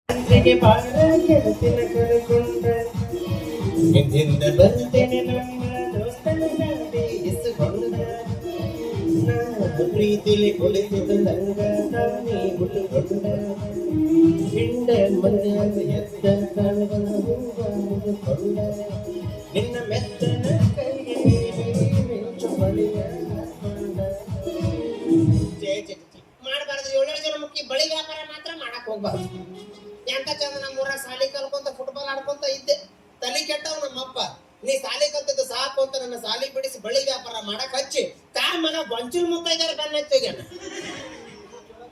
ಸಂತೆಗೆ ಬಾರ ಗೆಳತಿನ ಕರೆಕೊಂಡ ನಿನ್ನಿಂದ ಬರ್ತೇನೆ ನಮ್ಮ ದೋಸ್ತನ ಗಾಡಿ ಇಸ್ಕೊಂಡ ನಾ ಪ್ರೀತಿಲಿ ಕುಳಿತಿದ್ದ ನಂಗ ತಾನೇ ಬಿಟ್ಟುಕೊಂಡ ಹಿಂಡ ಮನೆಯಾಗ ಎದ್ದ ಕಾಣಗಳ ಹೂವ ಮುಗಿಕೊಂಡ ನಿನ್ನ ಮೆತ್ತನ ಕೈಗೆ ಮಿಂಚು ಬಳಿಯ ಹಾಕೊಂಡ ಮಾಡಬಾರ್ದು. 7 ಜನ ಮುಕ್ಕಿ ಬಳಿ ವ್ಯಾಪಾರ ಮಾತ್ರ ಮಾಡಕ್ ಹೋಗ್ಬಾರ್ದು. ಎಂತ ಚಂದ ನಮ್ಮ ಊರಾಗ ಸಾಲಿ ಕಲ್ಕೊಂತ ಫುಟ್ಬಾಲ್ ಆಡ್ಕೊಂತ ಇದ್ದೆ. ತಲೆ ಕೆಟ್ಟವ್ ನಮ್ಮಪ್ಪ, ನೀ ಸಾಲಿ ಕಲ್ತದ್ದು ಸಾಕು ಅಂತ ನನ್ನ ಸಾಲಿ ಬಿಡಿಸಿ ಬಳಿ ವ್ಯಾಪಾರ ಮಾಡಕ್ ಹಚ್ಚಿ ತಾ ಮಗ ಬಂಚೂರು ಮುತ್ತೈದಾರ ಬೆನ್ನ ಹಚ್ಚೋಗ್ಯಾನ.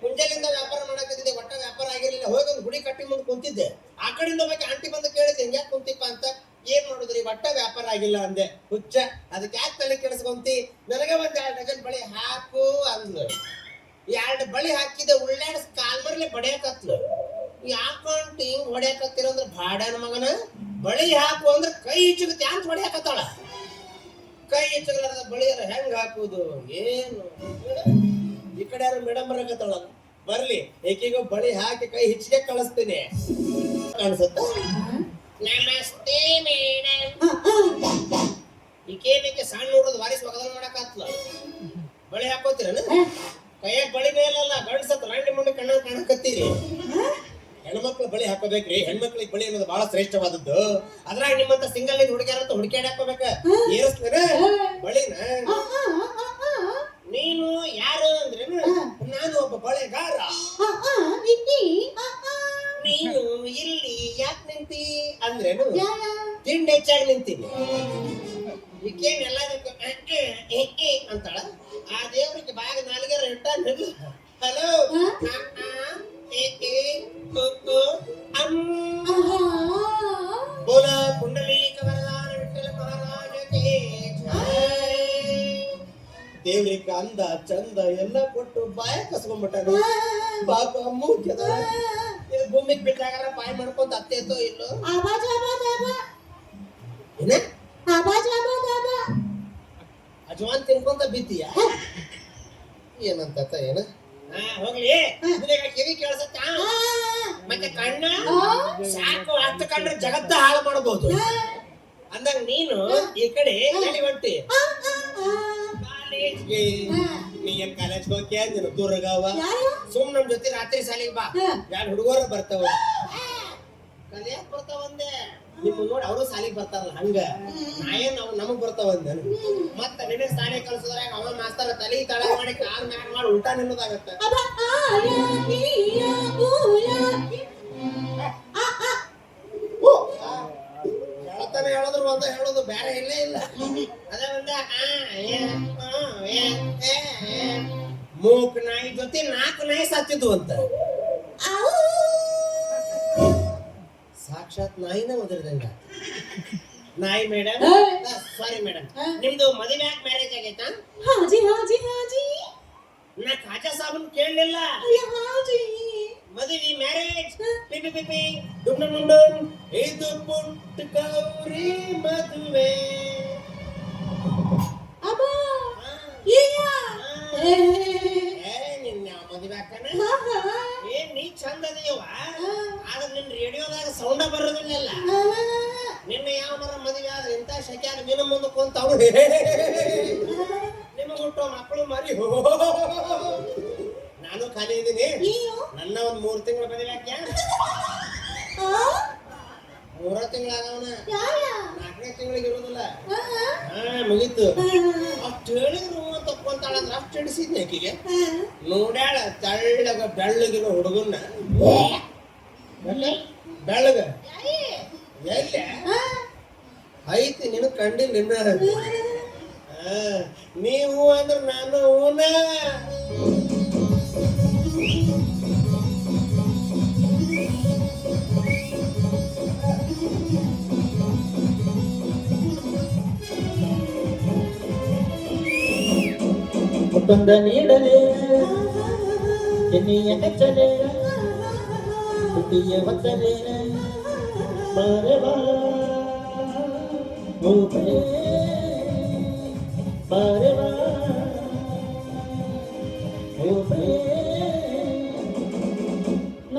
ಮುಂಜಾನಿಂದ ವ್ಯಾಪಾರ ಮಾಡಕತ್ತಿದ್ದೆ, ಒಟ್ಟ ವ್ಯಾಪಾರ ಆಗಿರ್ಲಿಲ್ಲ. ಹೋಗಿ ಒಂದು ಗುಡಿ ಕಟ್ಟಿ ಮುಂದೆ ಕುಂತಿದ್ದೆ. ಆ ಕಡೆಯಿಂದ ಬಗ್ಗೆ ಆಂಟಿ ಬಂದು ಕೇಳಿದೆ, ಹಿಂಗ್ಯಾಕೆ ಕುಂತಿಪ್ಪ ಅಂತ. ಏನ್ ಮಾಡುದ್ರಿ, ಒಟ್ಟ ವ್ಯಾಪಾರ ಆಗಿಲ್ಲ ಅಂದೆ. ಹುಚ್ಚ, ಅದಕ್ಕೆ ಯಾಕೆ ತಲೆ ಕೆಡಿಸ್ಕೊಂತಿ, ನನಗೆ ಒಂದ್ 2 ಡಜನ್ ಬಳಿ ಹಾಕು ಅಂದ್ಲು. 2 ಬಳಿ ಹಾಕಿದೆ, ಉಳ್ಳಾಡ್ಸ್ ಕಾಲ್ಮರ್ಲೆ ಬಡಿಯಾಕತ್ಲು. ಯಾಕಂತ ಹಿಂಗ್ ಹೊಡ್ಯಾಕತ್ತಿರ ಅಂದ್ರೆ ಬಾಡನ ಮಗನ ಬಳಿ ಹಾಕು ಅಂದ್ರೆ ಕೈ ಹಿಚ್ಚುತ್ತೆ ಅಂತ ಹೊಡ್ಯಾಕತ್ತಾಳ. ಕೈ ಹಿಚ್ಚಗಲಾರದ ಬಳಿಯರ ಹೆಂಗ್ ಹಾಕುದು ಏನು? ಈ ಕಡೆ ಯಾರು ಮೇಡಮ್ ಬರಕತ್ತಾಳ, ಬರ್ಲಿ ಏಕೀಗ ಬಳಿ ಹಾಕಿ ಕೈ ಹಿಚ್ಚಿಗೆ ಕಳಿಸ್ತೀನಿ ಕಾಣಿಸುತ್ತ. ನಮಸ್ತೆ ಮೇಡಮ್. ಈಕೇನಕ್ಕೆ ಸಣ್ಣ ನೋಡೋದು ವಾರಿಸ್ ಒಗದಲ್ ಮಾಡಕತ್ಲ. ಬಳಿ ಹಾಕೋತೀರನ? ಕೈಯಾಗ ಬಳಿ ಮೇಲಲ್ಲ, ಗಂಡ್ಸತ್ ರಂಡಿ ಮುಂಡಿ ಕಣ್ಣ ಕಾಣಕತ್ತೀರಿ. ಹೆಣ್ಮಕ್ಳು ಬಳಿ ಹಾಕೋಬೇಕ್ರಿ. ಹೆಣ್ಮಕ್ಳಿಗೆ ಬಳಿ ಅನ್ನೋದು ಬಹಳ ಶ್ರೇಷ್ಠವಾದದ್ದು. ಅದ್ರಾಗ ನಿಮ್ಮಂತ ಸಿಂಗಲ್ ನಿಂದ ಹುಡುಗಿಯಾರಂತ ಹುಡುಕ್ಯಾಡಿ ಹಾಕೋಬೇಕ. ಏರಿಸ್ತಾನ ಬಳಿನ. ನೀನು ಯಾರು ಅಂದ್ರೇನು? ನಾನು ಒಬ್ಬ ಬಳೆಗಾರ. ನೀನು ಇಲ್ಲಿ ಯಾಕೆ ನಿಂತಿ ಅಂದ್ರೇನು? ತಿಂಡಿ ಹೆಚ್ಚಾಗಿ ನಿಂತೀನಿ. ಈಕೇನ್ ಎಲ್ಲದಕ್ಕೂ ಅಂತಾಳ. ಆ ದೇವ್ರಿಗೆ ಬಾಗ ನಾಲ್ಗೆ ಇಟ್ಟ. ಹಲೋ ಬೋಲ ಕುಂಡಲೀಕ ವರದಾನ ವಿಠಲ ಮಹಾರಾಜಗೆ ದೇವ್ರಿಗೆ ಅಂದ ಚಂದ ಎಲ್ಲ ಕೊಟ್ಟು ಬಾಯ ಕಸ್ಕೊಂಡ್ಬಿಟ್ಟಾನ. ಪಾಪ ಮೂಗ್ಯದ ಭೂಮಿಗೆ ಬಿಟ್ಟಾಗಾರ ಬಾಯ್ ಮಾಡ್ಕೊಂತ ಅತ್ತೇತೋ ಇಲ್ಲೋ. ಏನ ಅಜವಾನ್ ತಿನ್ಕೊಂತ ಬಿದ್ದೀಯ ಏನಂತ ಏನ? ಹೋಗ್ಲಿ, ಕಿವಿ ಕೇಳಿಸತ್ತ. ಮತ್ತೆ ಕಣ್ಣ ಸಾಕು, ಅಷ್ಟು ಕಂಡ್ರೆ ಜಗತ್ತ ಹಾಳು ಮಾಡಬಹುದು ಅಂದಂಗ ನೀನು ಈ ಕಡೆ ಎಲ್ಲಿ ಹೊಂಟಿ? ಕಾಲೇಜ್ಗೆ. ನೀ ಏನ್ ಕಾಲೇಜ್ ಹೋಗ್ಯ? ನೀನು ದೂರಗಾವ. ಸುಮ್ ನಮ್ ಜೊತೆ ರಾತ್ರಿ ಸಾಲಿಗೆ ಬಾ. 2 ಹುಡುಗರು ಬರ್ತಾವ. ಕಲಿಯಾಕ್ ಬರ್ತಾವಂದೆ. ನಿಮ್ಮ ನೋಡಿ ಅವರು ಸಾಲಿಗೆ ಬರ್ತಾರಲ್ಲ ಹಂಗ ನಾಯೇನ್ ಅವ್ ನಮಗ್ ಬರ್ತಾವಂದ. ಮತ್ತ ನಿನಗೆ ಸಾಲಿ ಕಲ್ಸೋದ್ರಾಗ ಅವ ಮಾಸ್ತರ ತಲೆ ತಳ ಮಾಡಿ ಕಾಲ್ ಮ್ಯಾಗ ಮಾಡಿ ಉಲ್ಟಾ ನಿಲ್ಲೋದಾಗತ್ತ. ಹೇಳ್ತಾನೆ ಹೇಳಿದ್ರು ಒಂದ ಹೇಳೋದು ಬೇರೆ ಇಲ್ಲೇ ಇಲ್ಲ. ಅದೇ ಒಂದ ಮೂಕ್ ನಾಯಿ ಜೊತೆ 4 ನಾಯಿ ಸತ್ತಿದ್ವು ಅಂತ. ಸಾಕ್ಷಾತ್ ನಾಯಿನ ಒದರ್ದಂಗ. ನಾಯಿ ಮೇಡಮ್, ಸಾರಿ ಮೇಡಮ್, ನಿಮ್ದು ಮದುವೆ ಯಾಕೆ ಮ್ಯಾರೇಜ್ ಆಗೈತಾ? ನಾ ಖಾಜಾ ಸಾಬನ್ ಕೇಳಲಿಲ್ಲ. ಮದುವೆ ಮ್ಯಾರೇಜ್ ಪಿಪಿ ಪಿಪಿ ಡುಮ್ ಡುಮ್ ಡುಮ್. ಇದು ಪುಟ್ಟ ಗೌರಿ ಮದುವೆ. ನಿನ್ನ ಮದುವೆ ಹಾಕನ ಏನ್ ನೀ ಚಂದ ಅದೀವ. ಆದ್ರೆ ನಿನ್ ರೇಡಿಯೋದಾಗ ಸೌಂಡ ಬರೋದಿಲ್ಲ. ನಿನ್ನ ಯಾವನಾರ ಮದುವೆ ಆದ್ರೆ ಇಂಥ ಶಕ್ಯಾಗ ನಿನ್ನ ಮುಂದೆ ಕುಂತ ಅವ್ರು ನಿಮಗೆ ಹುಟ್ಟೋ ಮಕ್ಕಳು ಮರಿ. ನಾನು ಖಾಲಿ ಇದ್ದೀನಿ. ನನ್ನ ಒಂದ್ 3 ತಿಂಗಳ ಮದುವೆ ಹಾಕ್ಯ. 3 ತಿಂಗಳಾಗವನ, 4ನೇ ತಿಂಗಳಿಗೆ ಇರೋದಿಲ್ಲ. ಮುಗೀತು. ಅಷ್ಟು ಹೇಳಿದ್ರು ತಕ್ಕೊಂತಾಳಂದ್ರೆ ಅಷ್ಟು ಹಿಡಿಸಿದ್ನಿ ಆಕಿಗೆ. ನೋಡ್ಯಾಳ ತೆಳ್ಳಗ ಬೆಳ್ಳಗಿರೋ ಹುಡುಗನ್ನ. ಬೆಳ್ಳಗ ಎಲ್ಲ ಐತಿ ನಿನ್ ಕಂಡಿಲ್ಲ ಇನ್ನ. ನೀವು ಅಂದ್ರೆ ನಾನು ಹೂನ. ಮುತ್ತೊಂದ ನೀಡಲೇ ಕೆನ್ನೆಯ ಕಚ್ಚಲೇ ಹುಟ್ಟಿಯ ಹೊತ್ತಲೇ ಬಾರವಾ ಮೂಪೇ ಬಾರವಾ ಮೂಪೇ.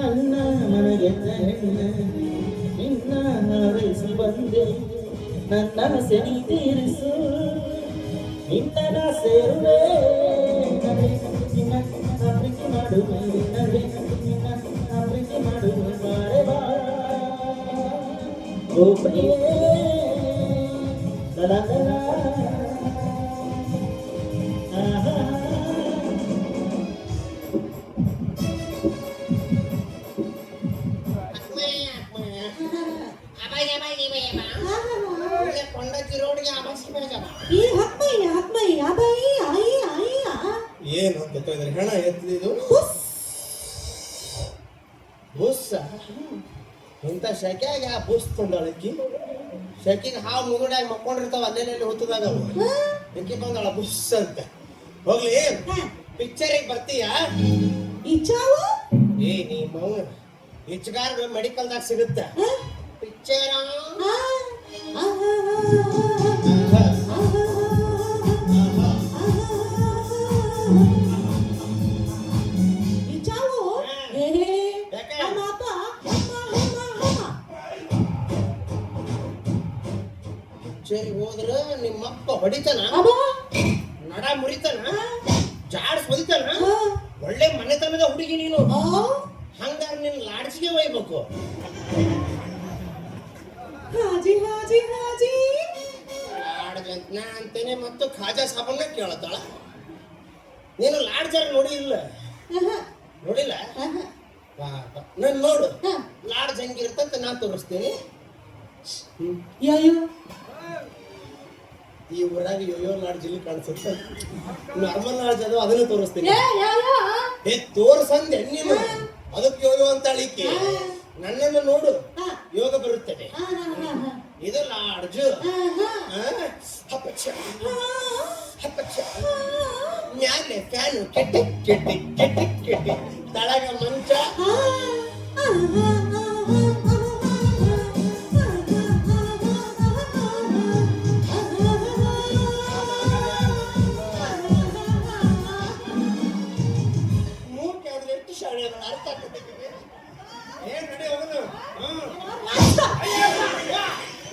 ನನ್ನ ಮನಗೆದ್ದ ಹೆಣ್ಣು ನಿನ್ನ ಹಾರೈಸಿ ಬಂದೆ ನನ್ನ ಸೆನಿ ತೀರಿಸು ನಿನ್ನ ಸೇರುವೆ ಪ್ರೀತಿ ಮಾಡುವೆ ಪ್ರೀತಿ ಮಾಡುವೆ ಬಾರೆ ಬಾ ಓ ಪ್ರಿಯೇ ದಲ ದಲ ಏನು ಅಂತ ಹೆಣ ಎತ್ತಲಿದು ಬುಸ್ ಇಂಥ ಶೆಕ್ಯಾಗ ಬುಸ್ ತೊಂದಾಳಕ್ಕಿ ಶೆಕಿಗೆ ಹಾವು ಮುಗುಡಾಗಿ ಮಕ್ಕೊಂಡಿರ್ತಾವ ಅಲ್ಲೆಲ್ಲಿ ಹೊತ್ತದಾಗ ಅವು ಎಕ್ಕಿ ಬಂದಾಳ ಬುಸ್ ಅಂತ ಹೋಗ್ಲಿ ಪಿಕ್ಚರಿಗೆ ಬರ್ತೀಯಾ ಏ ನೀ ಮೌನ ಹಿಚ್ಗಾರ ಮೆಡಿಕಲ್ದಾಗ ಸಿಗುತ್ತ ಪಿಕ್ಚರ ಪಿಕ್ಚರ್ ಹೋದ್ರ ನಿಮ್ಮಪ್ಪ ಹೊಡಿತಾನ ನಡ ಮುರಿತಾನ ಜಾಡ್ಸ್ ಹೊಡಿತಾನ ಒಳ್ಳೆ ಮನೆತನದ ಹುಡುಗಿ ನೀನು ಹಂಗಾರ ನಿನ್ ಲಾಡ್ಜಿಗೆ ಒಯ್ಬೇಕು ನಾ ಅಂತೇನೆ ಮತ್ತು ಖಾಜಾ ಸಾಬನ್ನ ಕೇಳತ್ತಾಳ ನೀನು ಲಾಡ್ಜಾರ ನೋಡಿ ಇಲ್ಲ ನೋಡಿಲ್ಲ ನನ್ ನೋಡು ಲಾಡ್ಜ್ ಹೆಂಗಿರ್ತಂತ ನಾ ತೋರಿಸ್ತೀನಿ ಈ ಊರಾಗ ಯೋಯೋ ಲಾಡ್ಜ್ ಇಲ್ಲಿ ಕಾಣಿಸುತ್ತೆ ನಾರ್ಮಲ್ ಲಾಡ್ಜ್ ಅದು ಅದನ್ನು ತೋರಿಸ್ತೀನಿ ತೋರ್ಸಂದೆ ನೀನು ಅದಕ್ಕೆ ಯೋಯೋ ಅಂತ ಅಳಿಕೆ ನನ್ನನ್ನು ನೋಡು ಯೋಗ ಬರುತ್ತದೆ ಇದು ಲಾಡ್ಜು ಮ್ಯಾಲೆ ಫ್ಯಾನು ಕೆಟ್ಟಿ ಕೆಟ್ಟಿ ಕೆಟ್ಟಿ ಕೆಟ್ಟಿ ತಳಗ ಮಂಚ ಮೂರ್ತಿ ಆದ್ರೆ ಎಷ್ಟು ಶಾಲೆ ಅರ್ಥ ಆಗ್ತದೆ ಏನ್ ನಡಿ ಹೋಗುದು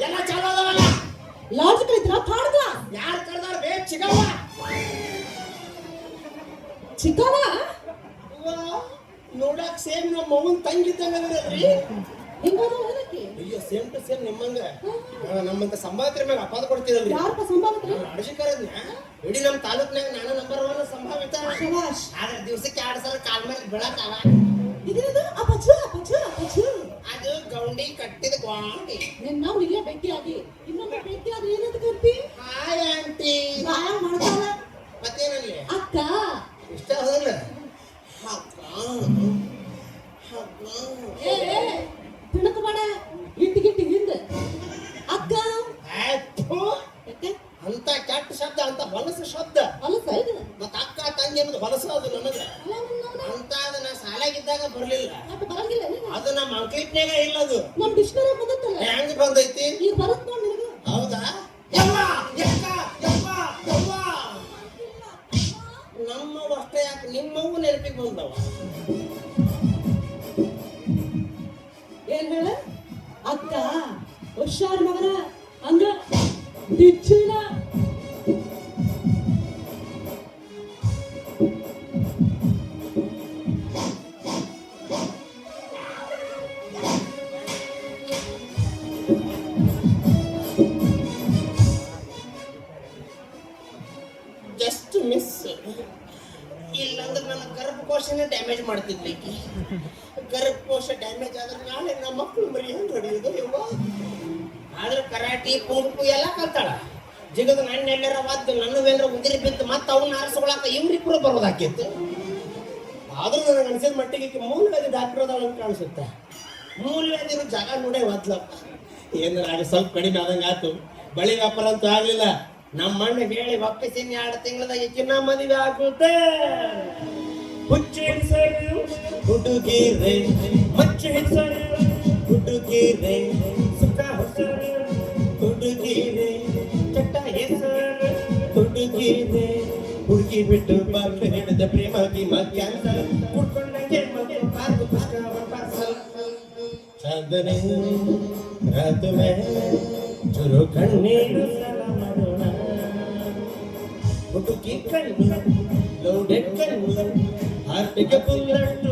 ಎಲ್ಲ ಚಾಲು ಅದಾವಲ್ಲ ಲಾಡ್ಜ್ ಕಳಿದ್ರ ಥರ್ಡ್ ಕ್ಲಾಸ್ ಯಾರು ಕರೆದಾರ ಬೇ ಚಿಗವ್ವ ಚಿಕ್ಕವ ನೋಡಕ್ ಸೇಮ್ ನಮ್ಮ ಮಗನ್ ತಂಗಿದ್ದಂಗ ಅದರಲ್ರಿ ಹೆಂಗದ ಓದಕ್ಕೆ ಅಯ್ಯೋ ಸೇಮ್ ಟು ಸೇಮ್ ನಿಮ್ಮಂಗ ನಮ್ಮಂತ ಸಂಭಾವಿತರ ಮ್ಯಾಗ ಅಪಾದ ಕೊಡ್ತೀರಲ್ರಿ ಯಾರಪ್ಪ ಸಂಭಾವಿತ ಅಡಿಸಿಕರದ್ನ ಇಡೀ ನಮ್ಮ ತಾಲೂಕ್ನಾಗ ನಾನು ನಂಬರ್ 1 ಸಂಭಾವಿತ ಶಬಾಷ್ ಆದ್ರೆ ದಿವಸಕ್ಕೆ 2 ಸಲ ಕಾಲ್ ಮೇಲೆ ಬೀಳಕಾವ ಇದಿನದು ಅಪಚು ಅದು ಗೌಂಡಿ ಕಟ್ಟಿದ ಗ್ವಾಂಡಿ ನಾವು ಇಲ್ಲೇ ಭೇಟಿಯಾಗಿ ಇನ್ನೊಮ್ಮೆ ಭೇಟಿಯಾದ್ರೆ ಏನಂತ ಕರ್ತಿ ಹಾಯ್ ಆಂಟಿ ಬಾಯ ಮಾಡ್ತಾಳ ಮತ್ತೇನಲ್ಲಿ ಅಕ್ಕ ಇಷ್ಟ ಹೋಗಲ್ಲ ಏ ತಿಣಕಬೇಡ ಗಿಟ್ಟಿ ಹಿಂದೆ ಅಕ್ಕ ಅಂತ ಕೆಟ್ಟ ಶಬ್ದ ಅಂತ ಹೊಲಸು ಶಬ್ದ ಹೊಲಸ ಇದು ಮತ್ತ ಅಕ್ಕ ತಂಗಿ ಅನ್ನೋದು ಹೊಲಸು ಅದು ನನಗ ಅಂತ ನಾ ಶಾಲೆಗಿದ್ದಾಗ ಬರ್ಲಿಲ್ಲ ಮತ್ತೆ ಬರಂಗಿಲ್ಲ ನೀನು ಅದು ನಮ್ಮ ಅಂಕ್ಲಿಟ್ನಾಗ ಇಲ್ಲ ಅದು ನಮ್ ಡಿಕ್ಷನರಿ ಬಂದತ್ತಲ್ಲ ಹೆಂಗ್ ಬಂದೈತಿ ಈಗ ಬರುತ್ತ ನೋಡಿ ನಿನಗೆ ಹೌದಾ ಯವ್ವ ಯಕ್ಕ ಯವ್ವ ಯವ್ವ ನಮ್ಮವು ಅಷ್ಟೇ ಯಾಕೆ ನಿಮ್ಮವು ನೆನಪಿಗೆ ಬಂದವ ಏನ್ ಹೇಳ ಅಕ್ಕ ಹುಷಾರ್ ಮಗನ ಅಂದ್ರ ಡಿಚ್ಚಿನ ಜಸ್ಟ್ ಮಿಸ್ ಇಲ್ಲಂದ್ರೆ ನನ್ನ ಗರ್ಭಕೋಶನೇ ಡ್ಯಾಮೇಜ್ ಮಾಡ್ತಿದ್ಲಿಕ್ಕೆ ಗರ್ಭಕೋಶ ಡ್ಯಾಮೇಜ್ ಆದ್ರೆ ನಾಳೆ ನಮ್ಮ ಮಕ್ಕಳು ಮರಿ ಹೆಂಗ್ ಹೊಡೆಯೋದು ಯವ್ವ ಆದ್ರೆ ಕರಾಟಿ ಕುಂಪು ಎಲ್ಲ ಕಲ್ತಾಳ ಜಿಗದ ನನ್ನೆಲ್ಲರ ವಾದ್ದು ನನ್ನವೇನ್ರ ಉದಿರಿ ಬಿದ್ದು ಮತ್ತೆ ಅವನ್ನ ಆರಿಸ್ಕೊಳಕ ಇವ್ರಿಬ್ರು ಬರೋದಾಕಿತ್ತು ಆದ್ರೂ ನನಗೆ ಅನ್ಸಿದ ಮಟ್ಟಿಗೆ ಮೂಲವ್ಯಾಧಿ ಡಾಕ್ಟರ್ ಅದಾಳ ಅಂತ ಕಾಣಿಸುತ್ತೆ ಮೂಲವ್ಯಾಧಿನ ಜಾಗ ನೋಡೇ ಹೋದ್ಲಪ್ಪ ಏನಾರ ಸ್ವಲ್ಪ ಕಡಿಮೆ ಆದಂಗೆ ಆಯ್ತು ಬಳಿ ವ್ಯಾಪಾರ ಅಂತೂ ಆಗ್ಲಿಲ್ಲ ನಮ್ಮ ಮಣ್ಣು ಹೇಳಿ ಒಪ್ಪಿಸಿ 2 ತಿಂಗಳದಾಗ ಚಿನ್ನ ಮದುವೆ ಆಗುತ್ತೆ ಹುಚ್ಚು ಹೆಸರು ಹುಡುಗಿರೆ ಮಚ್ಚು ಹೆಸರು ಹುಡುಗಿರೆ ಸುಖ ಹೆಸರು ಹುಡುಗಿರೆ ಚಟ್ಟ ಹೆಸರು ಹುಡುಗಿರೆ ಹುಡುಗಿ ಬಿಟ್ಟು ಬಾರ್ಲು ಹಿಡಿದ ಪ್ರೇಮ ಕ್ಯಾನ್ಸರ್ ಕುಡ್ಕೊಂಡಂಗೆ ಮಗು ಪಾರ್ಕು ಪುಸ್ತಕ चांदनी रात में चुರು ಕಣ್ಣೀರು ಸಲ ಮಾಡೋಣ ಹುಡುಕಿ ಕಣ್ಣು ಲೋಡೆಡ್ ಕಣ್ಣು ಹಾರ್ಟಿಗೆ ಬುಲ್ಲಟ್ಟು